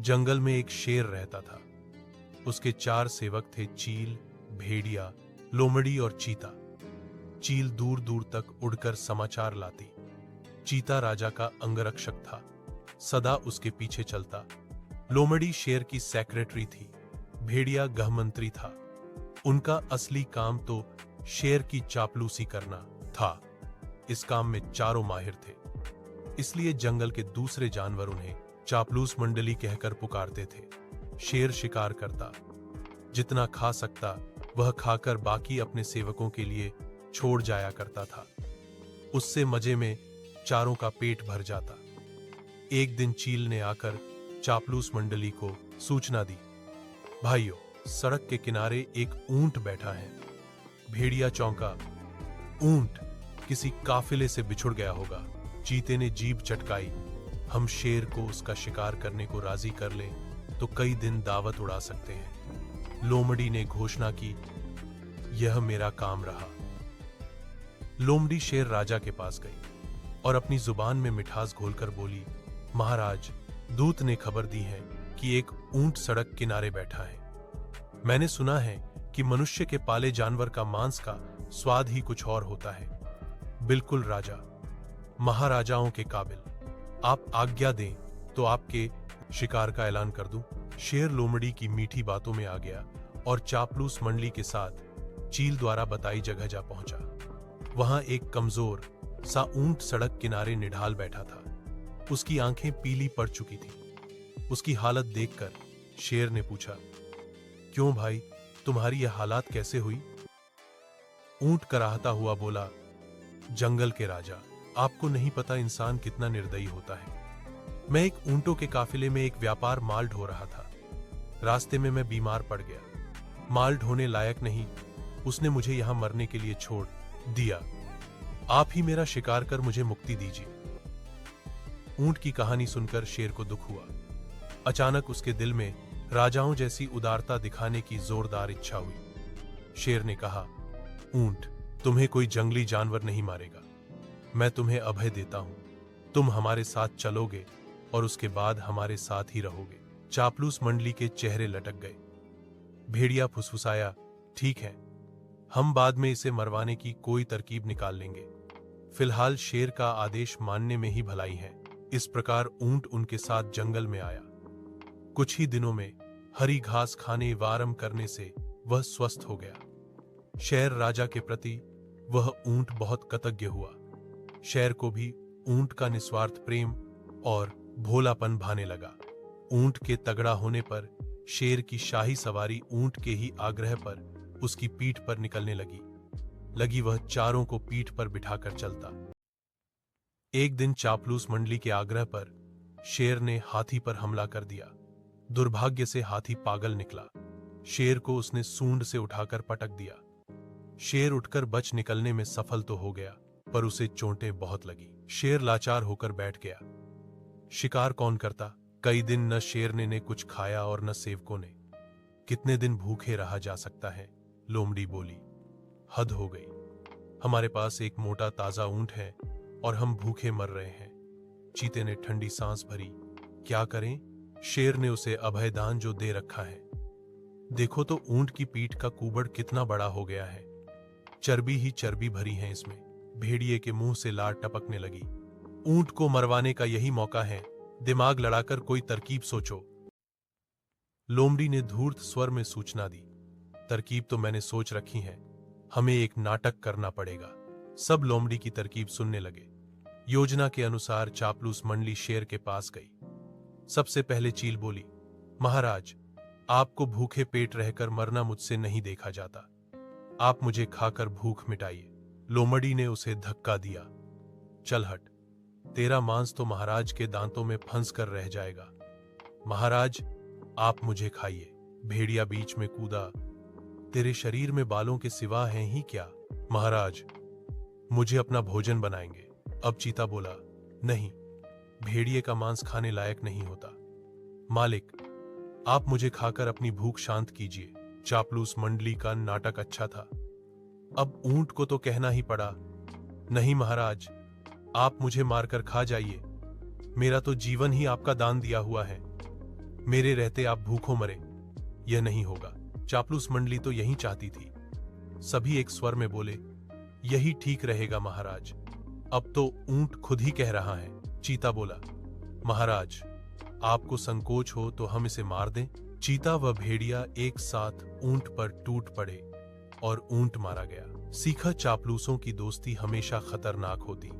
जंगल में एक शेर रहता था। उसके 4 सेवक थे, चील, भेड़िया, लोमड़ी और चीता। चील दूर दूर तक उड़कर समाचार लाती। चीता राजा का अंगरक्षक था, सदा उसके पीछे चलता। लोमड़ी शेर की सेक्रेटरी थी। भेड़िया गृहमंत्री था। उनका असली काम तो शेर की चापलूसी करना था। इस काम में चारों माहिर थे, इसलिए जंगल के दूसरे जानवर उन्हें चापलूस मंडली कहकर पुकारते थे। शेर शिकार करता, जितना खा सकता वह खाकर बाकी अपने सेवकों के लिए छोड़ जाया करता था। उससे मजे में चारों का पेट भर जाता। एक दिन चील ने आकर चापलूस मंडली को सूचना दी, भाइयों, सड़क के किनारे एक ऊंट बैठा है। भेड़िया चौंका, ऊंट किसी काफिले से बिछुड़ गया होगा। चीते ने जीभ चटकाई, हम शेर को उसका शिकार करने को राजी कर लें तो कई दिन दावत उड़ा सकते हैं। लोमड़ी ने घोषणा की, यह मेरा काम रहा। लोमड़ी शेर राजा के पास गई और अपनी जुबान में मिठास घोलकर बोली, महाराज, दूत ने खबर दी है कि एक ऊंट सड़क किनारे बैठा है। मैंने सुना है कि मनुष्य के पाले जानवर का मांस का स्वाद ही कुछ और होता है। बिल्कुल राजा, महाराजाओं के काबिल। आप आज्ञा दें तो आपके शिकार का ऐलान कर दूं। शेर लोमड़ी की मीठी बातों में आ गया और चापलूस मंडली के साथ चील द्वारा बताई जगह जा पहुंचा। वहां एक कमजोर सा ऊंट सड़क किनारे निढाल बैठा था। उसकी आंखें पीली पड़ चुकी थीं। उसकी हालत देखकर शेर ने पूछा, क्यों भाई, तुम्हारी यह हालात कैसे हुई? ऊंट कराहता हुआ बोला, जंगल के राजा, आपको नहीं पता इंसान कितना निर्दयी होता है। मैं एक ऊंटों के काफिले में एक व्यापार माल ढो रहा था। रास्ते में मैं बीमार पड़ गया। माल ढोने लायक नहीं, उसने मुझे यहां मरने के लिए छोड़ दिया। आप ही मेरा शिकार कर मुझे मुक्ति दीजिए। ऊंट की कहानी सुनकर शेर को दुख हुआ। अचानक उसके दिल में राजाओं जैसी उदारता दिखाने की जोरदार इच्छा हुई। शेर ने कहा, ऊंट, तुम्हें कोई जंगली जानवर नहीं मारेगा। मैं तुम्हें अभय देता हूं। तुम हमारे साथ चलोगे और उसके बाद हमारे साथ ही रहोगे। चापलूस मंडली के चेहरे लटक गए। भेड़िया फुसफुसाया, ठीक है, हम बाद में इसे मरवाने की कोई तरकीब निकाल लेंगे। फिलहाल शेर का आदेश मानने में ही भलाई है। इस प्रकार ऊंट उनके साथ जंगल में आया। कुछ ही दिनों में हरी घास खाने व आराम करने से वह स्वस्थ हो गया। शेर राजा के प्रति वह ऊंट बहुत कृतज्ञ हुआ। शेर को भी ऊंट का निस्वार्थ प्रेम और भोलापन भाने लगा। ऊंट के तगड़ा होने पर शेर की शाही सवारी ऊंट के ही आग्रह पर उसकी पीठ पर निकलने लगी वह चारों को पीठ पर बिठाकर चलता। एक दिन चापलूस मंडली के आग्रह पर शेर ने हाथी पर हमला कर दिया। दुर्भाग्य से हाथी पागल निकला। शेर को उसने सूंड से उठाकर पटक दिया। शेर उठकर बच निकलने में सफल तो हो गया, पर उसे चोटें बहुत लगी। शेर लाचार होकर बैठ गया। शिकार कौन करता? कई दिन न शेर ने कुछ खाया और न सेवकों ने। कितने दिन भूखे रहा जा सकता है? लोमड़ी बोली, हद हो गई। हमारे पास एक मोटा ताजा ऊंट है और हम भूखे मर रहे हैं। चीते ने ठंडी सांस भरी, क्या करें? शेर ने उसे अभयदान जो दे रखा है। देखो तो ऊंट की पीठ का कुबड़ कितना बड़ा हो गया है। चर्बी ही चर्बी भरी है इसमें। भेड़िए के मुंह से लार टपकने लगी। ऊंट को मरवाने का यही मौका है। दिमाग लड़ाकर कोई तरकीब सोचो। लोमड़ी ने धूर्त स्वर में सूचना दी, तरकीब तो मैंने सोच रखी है। हमें एक नाटक करना पड़ेगा। सब लोमड़ी की तरकीब सुनने लगे। योजना के अनुसार चापलूस मंडली शेर के पास गई। सबसे पहले चील बोली, महाराज, आपको भूखे पेट रहकर मरना मुझसे नहीं देखा जाता। आप मुझे खाकर भूख मिटाइए। लोमड़ी ने उसे धक्का दिया, चल हट, तेरा मांस तो महाराज के दांतों में फंस कर रह जाएगा। महाराज, आप मुझे खाइए। भेड़िया बीच में कूदा, तेरे शरीर में बालों के सिवा हैं ही क्या? महाराज, मुझे अपना भोजन बनाएंगे। अब चीता बोला, नहीं, भेड़िए का मांस खाने लायक नहीं होता। मालिक, आप मुझे खाकर अपनी भूख शांत कीजिए। चापलूस मंडली का नाटक अच्छा था। अब ऊंट को तो कहना ही पड़ा, नहीं महाराज, आप मुझे मारकर खा जाइए। मेरा तो जीवन ही आपका दान दिया हुआ है। मेरे रहते आप भूखों मरे, यह नहीं होगा। चापलूस मंडली तो यही चाहती थी। सभी एक स्वर में बोले, यही ठीक रहेगा महाराज। अब तो ऊंट खुद ही कह रहा है। चीता बोला, महाराज, आपको संकोच हो तो हम इसे मार दें। चीता व भेड़िया एक साथ ऊंट पर टूट पड़े और ऊंट मारा गया। सीखा, चापलूसों की दोस्ती हमेशा खतरनाक होती।